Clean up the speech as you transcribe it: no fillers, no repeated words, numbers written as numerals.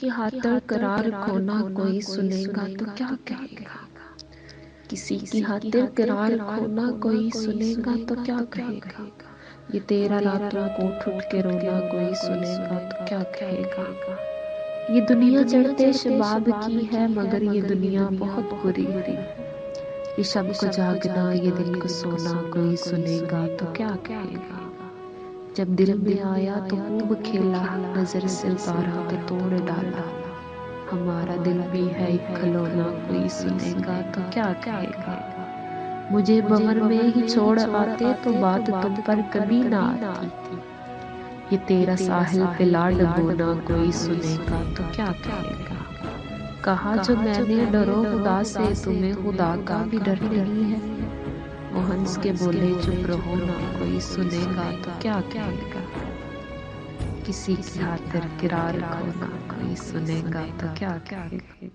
की खातिर करार खोना कोई सुनेगा तो क्या कहेगा। किसी की खातिर करार खोना कोई सुनेगा तो क्या कहेगा। ये तेरा रातों को उठ उठ के रोना कोई सुनेगा तो क्या कहेगा। ये दुनिया चढ़ते शबाब की है मगर ये दुनिया बहुत बुरी है। ये शब को जागना ये दिल को सोना कोई सुनेगा तो क्या कहेगा। जब दिल में आया तो खूब खेला, नजर से उतारा तो तोड़ डाला। हमारा दिल भी है एक खिलौना कोई सुनेगा तो क्या कहेगा। मुझे भंवर में ही छोड़ आते तो बात तुम पर कभी ना आती। ये तेरा साहिल पे ला डबोना कोई सुनेगा तो क्या कहेगा। कहा जो मैंने डरो खुदा से तुम्हें खुदा का भी डर नहीं है। वो हंस के बोले चुप रहो ना कोई सुनेगा तो क्या कहेगा। किसी की खातिर किरार खोना कोई सुनेगा तो क्या कहेगा।